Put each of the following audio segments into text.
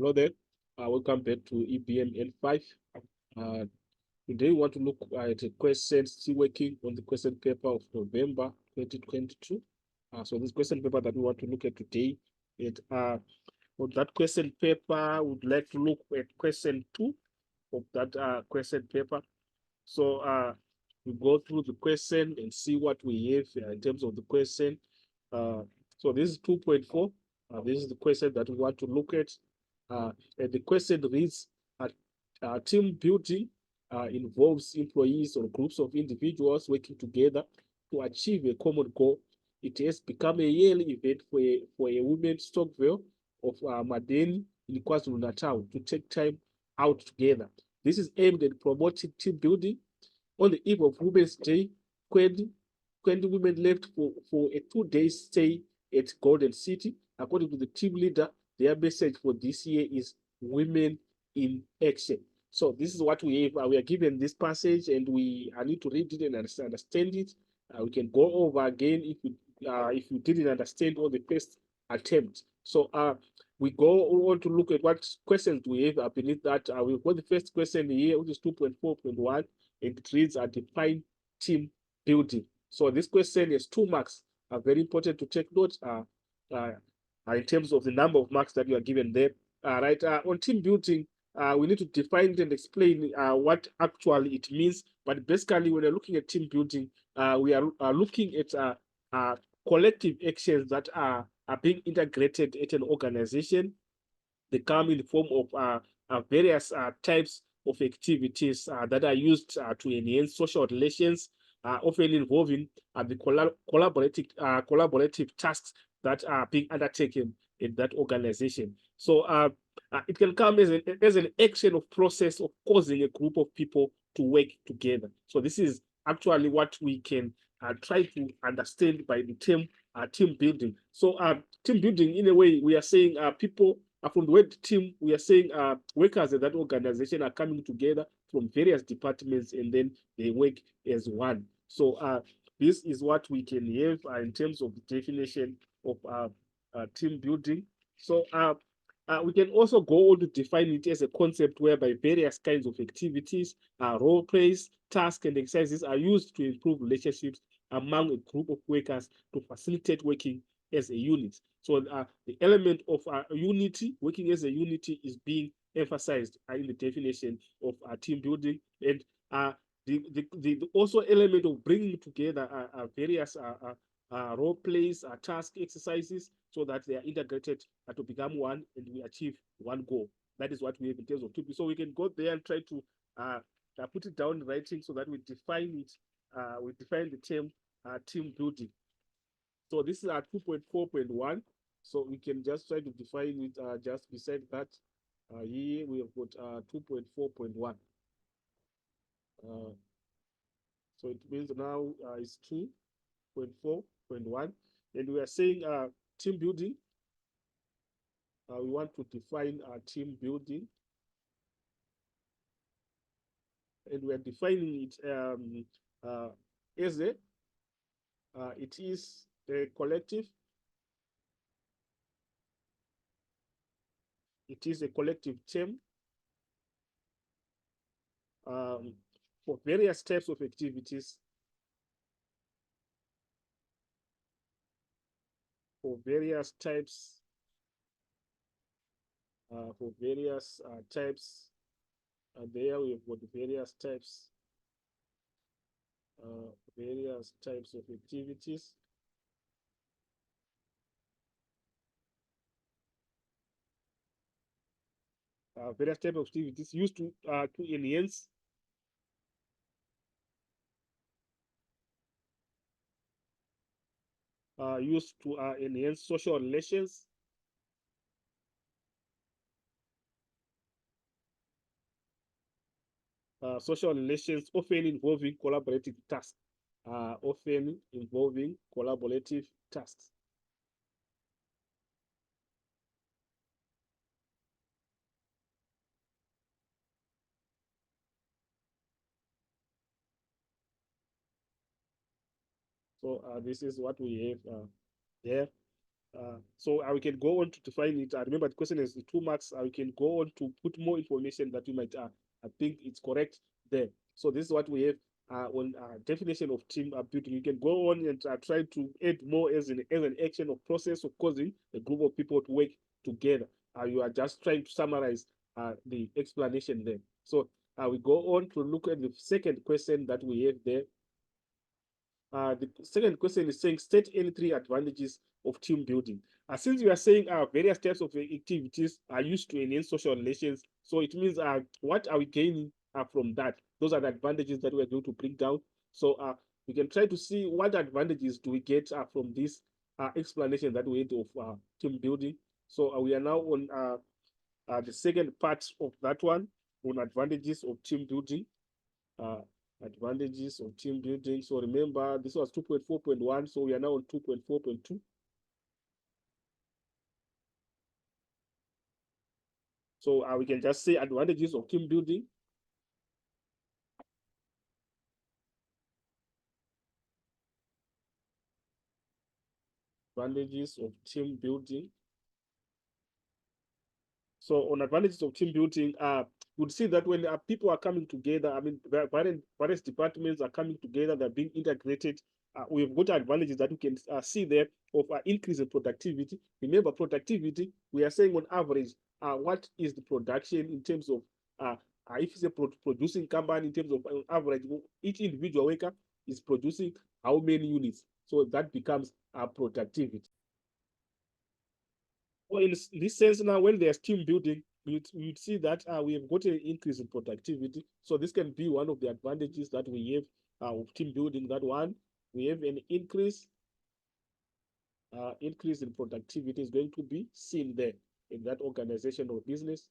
Hello there. Welcome back to EBM N5. Uh, Today we want to look at a question still working on the question paper of November 2022. So this question paper that we want to look at today, on that question paper, would like to look at question 2 of that question paper. So we go through the question and see what we have in terms of the question. Uh, so this is 2.4. This is the question that we want to look at. And the question reads, team building involves employees or groups of individuals working together to achieve a common goal. It has become a yearly event for a women's Stockville of Madeni in KwaZulu-Natal to take time out together. This is aimed at promoting team building. On the eve of Women's Day, 20 women left for a 2-day stay at Golden City. According to the team leader, their message for this year is Women in Action. So this is what we have. We are given this passage and I need to read it and understand it. We can go over again if you didn't understand on the first attempt. So we go on to look at what questions we have beneath that. We've got the first question here, which is 2.4.1. It reads a define team building. So this question is 2 marks. Very important to take note in terms of the number of marks that you are given there. On team building, we need to define it and explain what actually it means. But basically, when you're looking at team building, we are looking at collective actions that are being integrated at an organization. They come in the form of various types of activities that are used to enhance social relations, often involving the collaborative tasks that are being undertaken in that organization. So it can come as an action of process of causing a group of people to work together. So this is actually what we can try to understand by the term team building. So team building, in a way, we are saying people from the word team, we are saying workers at that organization are coming together from various departments and then they work as one. So this is what we can have in terms of the definition of team building. So we can also go on to define it as a concept whereby various kinds of activities, role plays, tasks, and exercises are used to improve relationships among a group of workers to facilitate working as a unit. So the element of unity, working as a unity, is being emphasized in the definition of team building, and the also element of bringing together various role plays, task exercises, so that they are integrated to become one, and we achieve one goal. That is what we have in terms of team. So we can go there and try to put it down in writing so that we define it. We define the term team building. So this is our 2.4.1. So we can just try to define it just beside that. Here we have got 2.4.1. So it means now it's 2.4.1. And we are saying team building. We want to define team building. And we are defining it as it is a collective. It is a collective term for various types of activities, for various types there we've got various types of activities. Various types of activities used to enhance social relations. Social relations often involving collaborative tasks. So this is what we have there. So we can go on to define it. Remember, the question is the 2 marks. We can go on to put more information that you might think it's correct there. So this is what we have on definition of team building. You can go on and try to add more as an action or process of causing a group of people to work together. You are just trying to summarize the explanation there. So we go on to look at the second question that we have there. The second question is saying state any 3 advantages of team building. Since we are saying various types of activities are used to enhance social relations, so it means what are we gaining from that? Those are the advantages that we are going to bring down. So we can try to see what advantages do we get from this explanation that we had of team building. So we are now on the second part of that one on advantages of team building. Uh, Advantages of team building. So remember, this was 2.4.1, so we are now on 2.4.2. So we can just say advantages of team building. Advantages of team building. So on advantages of team building, we'd see that when people are coming together, I mean, various departments are coming together, they're being integrated. We've got advantages that we can see there of increase in productivity. Remember, productivity, we are saying on average, what is the production in terms of, if it's a producing company, in terms of average, each individual worker is producing how many units. So that becomes productivity. Well, in this sense now, when there's team building, you'd see that we have got an increase in productivity. So this can be one of the advantages that we have of team building. That one, we have an increase in productivity is going to be seen there in that organization or business.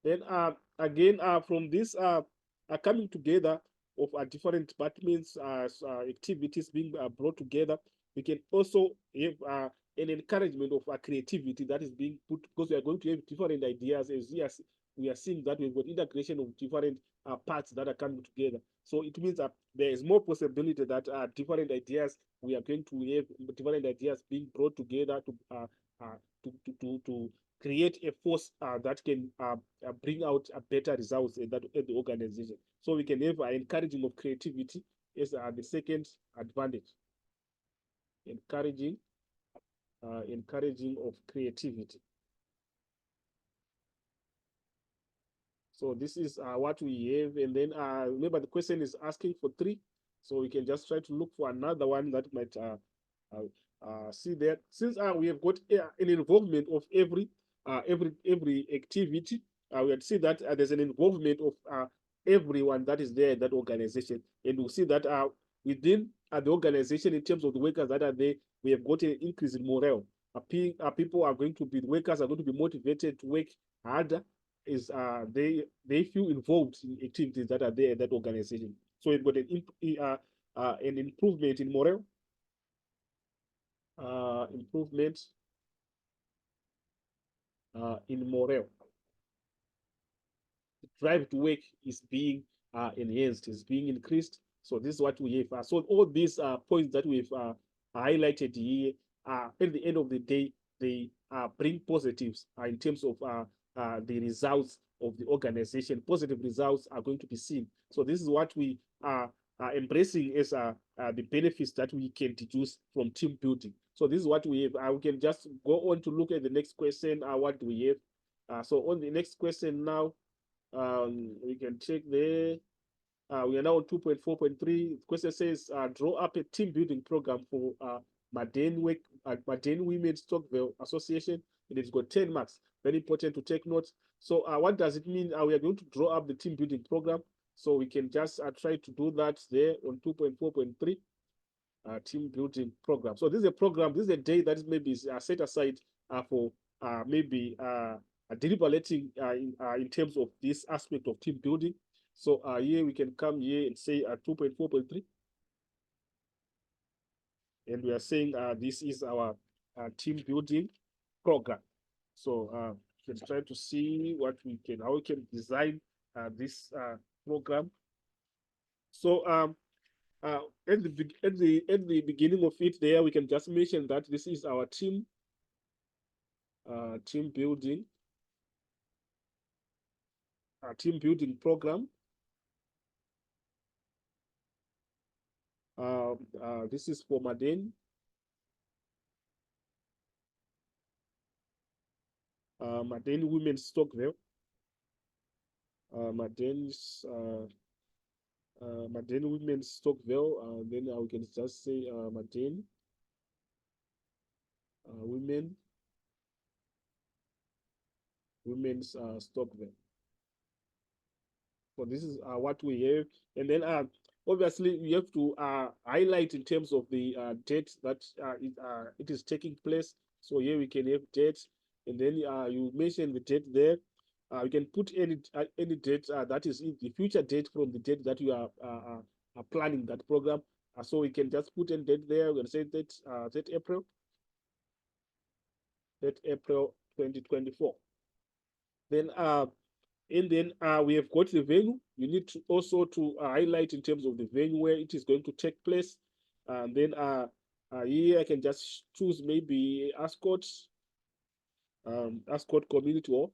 Then again, from this coming together of different departments, activities being brought together, we can also have an encouragement of creativity that is being put, because we are going to have different ideas as we are seeing that we've got integration of different parts that are coming together. So it means that there is more possibility that different ideas, we are going to have different ideas being brought together to create a force that can bring out better results at the organization. So we can have encouraging of creativity as the second advantage. Encouraging of creativity. So this is what we have. And then remember, the question is asking for 3. So we can just try to look for another one that might see that. Since we have got an involvement of every activity, we have see that there's an involvement of everyone that is there in that organization. And we'll see that within the organization, in terms of the workers that are there, we have got an increase in morale. People are going to be, the workers are going to be motivated to work harder, is they feel involved in activities that are there in that organization. So we've got an improvement in morale, improvement in morale. The drive to work is being enhanced, is being increased. So this is what we have. So all these points that we've highlighted here, at the end of the day, they bring positives in terms of the results of the organization. Positive results are going to be seen. So this is what we are embracing as the benefits that we can deduce from team building. So this is what we have. We can just go on to look at the next question. What do we have? So on the next question now, we can check there. We are now on 2.4.3. The question says, draw up a team building program for Madden Women's Stockville Association. And it's got 10 marks. Very important to take notes. So what does it mean? We are going to draw up the team building program. So we can just try to do that there on 2.4.3. Team building program. So this is a program, this is a day that is maybe set aside for maybe deliberating in terms of this aspect of team building. So here we can come here and say 2.4.3. And we are saying this is our team building program. So let's try to see how we can design this program. So At the beginning of it, there we can just mention that this is our team building program. This is for Madeni. Madeni Women's Stockville. Madeni's Madeni Women's Stockville. Then we can just say Madeni Women's Stockville. So this is what we have, and then obviously we have to highlight in terms of the date that it is taking place. So here we can have dates, and then you mention the date there. You can put any date that is in the future date from the date that you are planning that program. So we can just put a date there. We can say that April 2024. Then and then we have got the venue. You need to also to highlight in terms of the venue where it is going to take place. And then here I can just choose maybe Ascot Community Hall.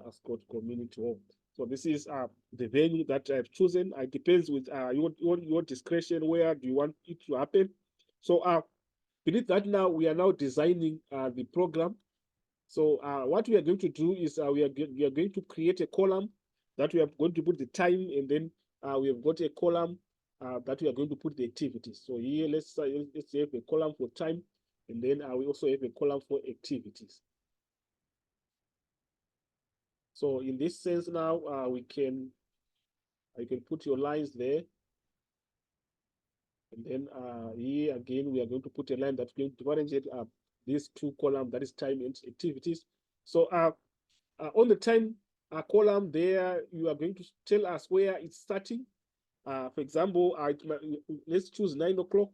Ascot Community Hall. So this is the venue that I've chosen. It depends with your discretion. Where do you want it to happen? So beneath that, now we are now designing the program. So what we are going to do is we are going to create a column that we are going to put the time, and then we have got a column that we are going to put the activities. So here, let's have a column for time, and then we also have a column for activities. So in this sense now, you can put your lines there. And then here again, we are going to put a line that's going to differentiate these two columns, that is time and activities. So on the time column there, you are going to tell us where it's starting. For example, let's choose 9 o'clock.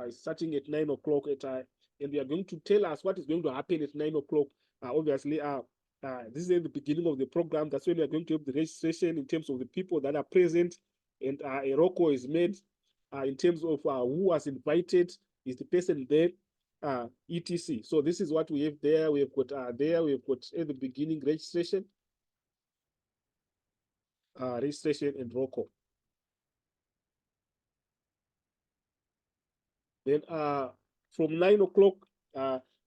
It's starting at 9 o'clock and we are going to tell us what is going to happen at 9 o'clock. Obviously, this is at the beginning of the program. That's when we are going to have the registration in terms of the people that are present, and a roll call is made in terms of who was invited, is the person there, etc. So this is what we have there. We have got at the beginning registration, and roll call. Then from 9 o'clock,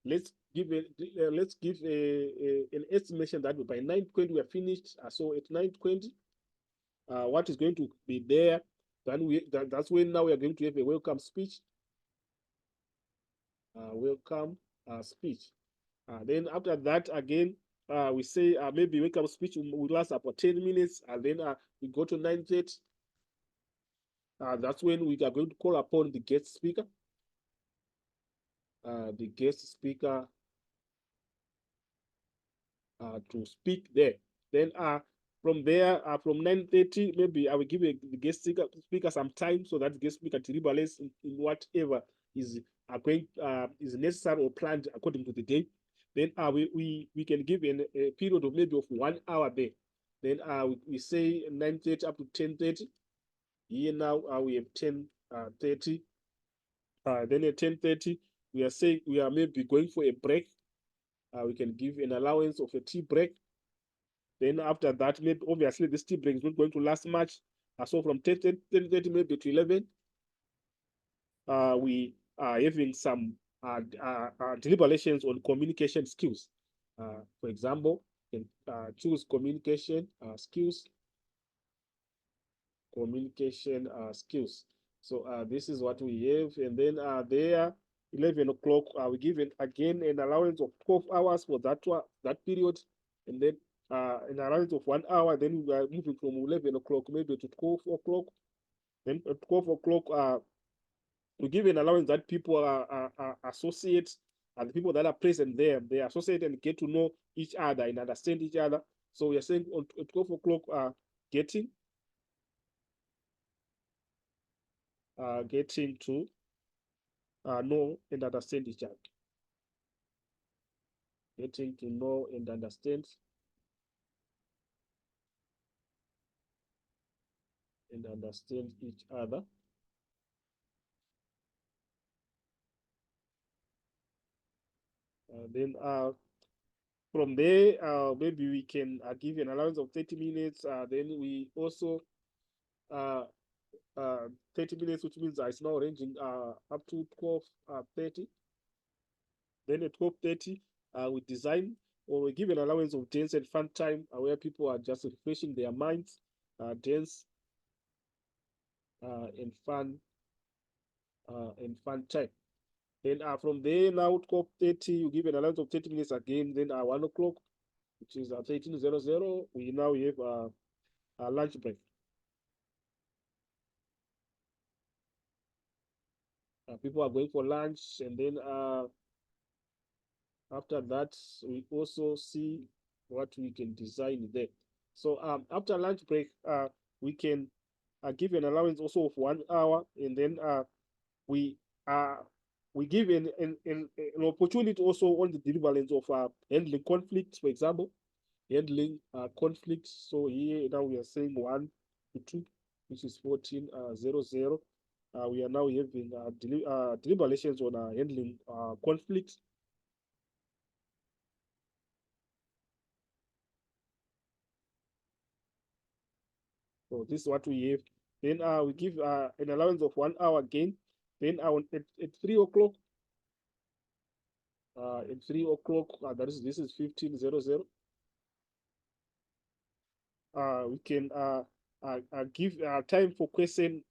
let's give an estimation that by 9:20 we are finished. So at 9:20, what is going to be there? Then that's when now we are going to have a welcome speech. Speech. Then after that, again, we say maybe welcome speech will last about 10 minutes, and then we go to 9:30. That's when we are going to call upon the guest speaker. To speak there. Then from there, from 9:30, maybe I will give the guest speaker some time so that the guest speaker deliberates in whatever is is necessary or planned according to the day. Then we can give a period of maybe of 1 hour there. Then we say 9:30 up to 10:30. Here now we have 10:30. Then at 10:30, we are saying we are maybe going for a break. We can give an allowance of a tea break. Then after that, maybe obviously this tea break is not going to last much. So from 10:30 maybe to 11, we are having some deliberations on communication skills. For example, you can choose communication skills. So this is what we have, and then there 11 o'clock we give again an allowance of 12 hours for that period, and then an allowance of 1 hour. Then we are moving from 11 o'clock maybe to 12 o'clock. Then at 12 o'clock we give an allowance that people are associates, and the people that are present there, they associate and get to know each other and understand each other. So we are saying at 12 o'clock getting to know and understand each other. Getting to know and understand and understand each other. Then from there, maybe we can give an allowance of 30 minutes. Then we also uh, 30 minutes, which means it's now ranging up to 12:30. Then at 12:30, we design or we give an allowance of dance and fun time where people are just refreshing their minds, dance and fun time. Then from there now 12:30, you give an allowance of 30 minutes again. Then 1 o'clock, which is 13:00, we now have a lunch break. People are going for lunch, and then after that, we also see what we can design there. So after lunch break, we can give an allowance also of 1 hour, and then we uh, we give an opportunity also on the deliverance of handling conflicts, for example, handling conflicts. So here now we are saying 1 to 2, which is 14:00. We are now having deliberations on handling conflicts. So this is what we have. Then we give an allowance of 1 hour again. Then at 3 o'clock, that is this is 15:00. We can give time for question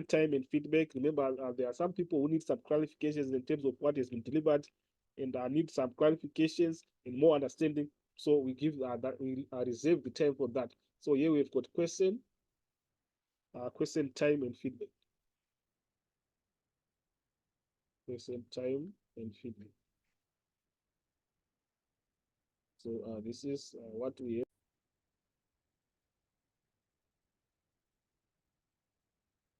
time and feedback. Remember, there are some people who need some clarifications in terms of what has been delivered, and need some clarifications and more understanding. So we give that we reserve the time for that. So here we've got question time and feedback. Question time and feedback. So this is what we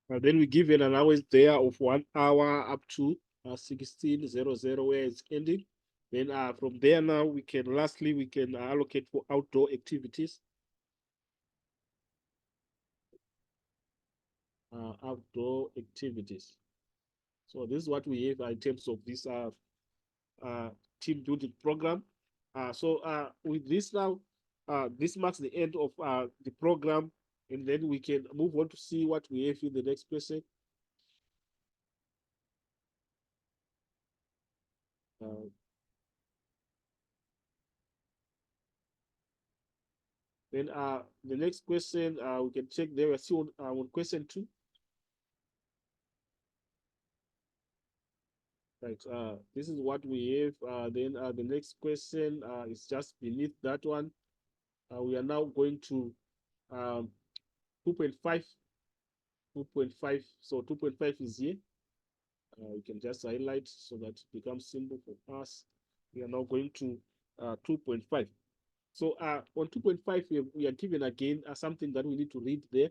have. Then we give an allowance there of 1 hour up to 16:00 where it's ending. Then from there now lastly we can allocate for outdoor activities. Outdoor activities. So this is what we have in terms of this uh, team building program. So with this now, this marks the end of the program, and then we can move on to see what we have in the next person. Uh, then the next question we can check there. We're still on question 2. Right. This is what we have. Then the next question is just beneath that one. We are now going to um, 2.5. 2.5. So 2.5 is here. You can just highlight so that it becomes simple for us. We are now going to 2.5. So on 2.5, we are given again something that we need to read there.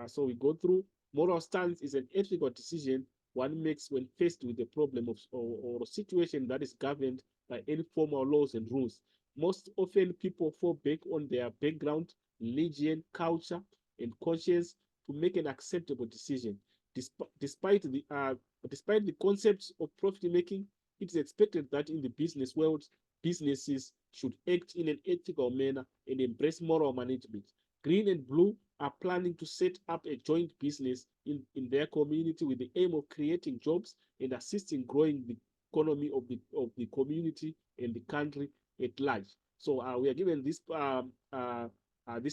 So we go through. Moral stance is an ethical decision one makes when faced with a problem or a situation that is governed by any formal laws and rules. Most often, people fall back on their background, religion, culture, and conscience to make an acceptable decision. Despite the concepts of profit making, it is expected that in the business world, businesses should act in an ethical manner and embrace moral management. Green and Blue are planning to set up a joint business in their community with the aim of creating jobs and assisting growing the economy of the community and the country at large. So we are given this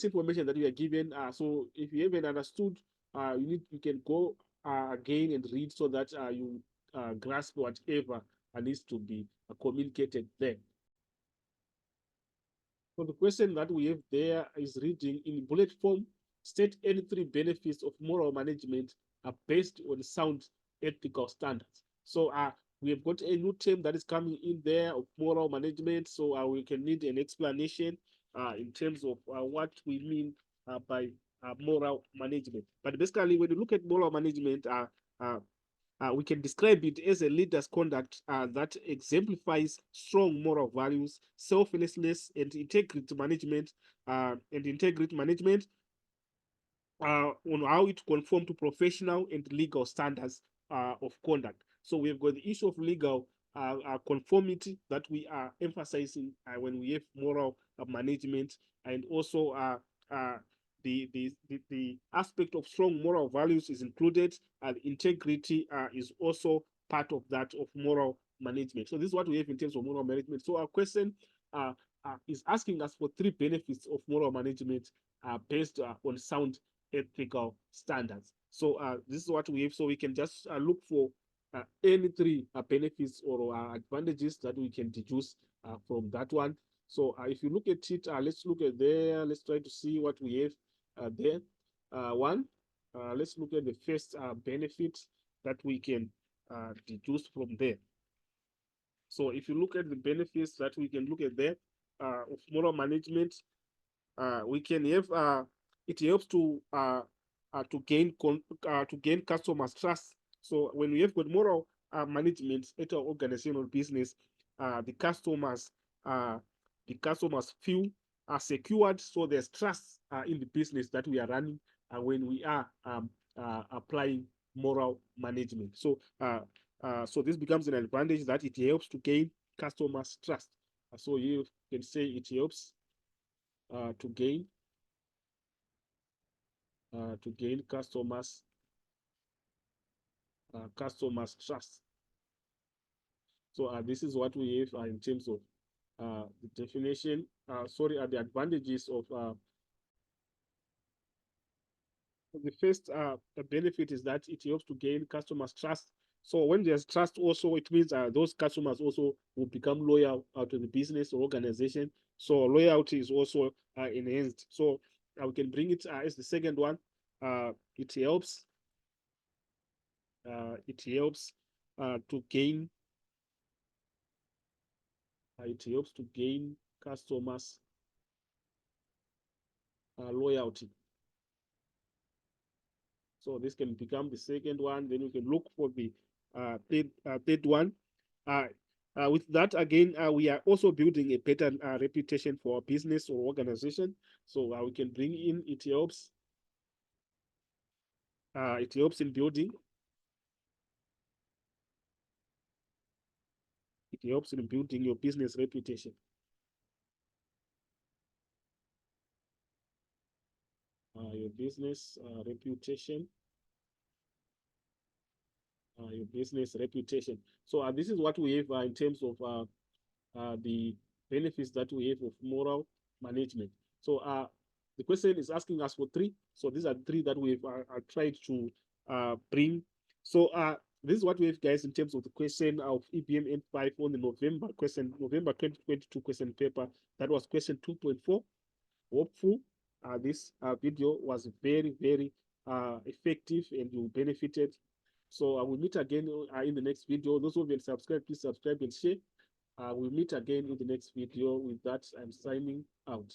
information that we are given. So if you haven't understood, you can go again and read so that you grasp whatever needs to be communicated there. So the question that we have there is reading in bullet form, state any 3 benefits of moral management are based on sound ethical standards. So we have got a new term that is coming in there of moral management. So we can need an explanation in terms of what we mean by moral management. But basically, when you look at moral management, uh, we can describe it as a leader's conduct that exemplifies strong moral values, selflessness, and integrity management. on how it conform to professional and legal standards of conduct. So we've got the issue of legal conformity that we are emphasizing when we have moral management, and also the aspect of strong moral values is included, and integrity is also part of that of moral management. So this is what we have in terms of moral management. So our question is asking us for 3 benefits of moral management based on sound ethical standards. So this is what we have. So we can just look for any 3 benefits or advantages that we can deduce from that one. So if you look at it, let's look at there. Let's try to see what we have there. One, let's look at the first benefit that we can deduce from there. So if you look at the benefits that we can look at there of moral management, we can have it helps to gain customers trust. So when we have good moral management at our organization or business, the uh, customers feel secured. So there's trust in the business that we are running when we are applying moral management. So this becomes an advantage that it helps to gain customers trust. So you can say it helps to gain customers trust. So this is what we have in terms of the definition. The advantages of the first benefit is that it helps to gain customers trust. So when there's trust, also it means those customers also will become loyal to the business or organization. So loyalty is also enhanced. So we can bring it as the second one. It helps. It helps to gain. It helps to gain customers loyalty. So this can become the second one. Then we can look for the third one. With that, again, we are also building a better reputation for our business or organization. So we can bring in, it helps. It helps in building. It helps in building your business reputation. Your business reputation. Your business reputation. So this is what we have in terms of the benefits that we have of moral management. So the question is asking us for 3. So these are 3 that we've tried to bring. So this is what we have, guys, in terms of the question of EBM N5 on the November 2022 question paper. That was question 2.4. Hopeful this video was very, very effective and you benefited. So I will meet again in the next video. Those who have been subscribed, please subscribe and share. We'll meet again in the next video. With that, I'm signing out.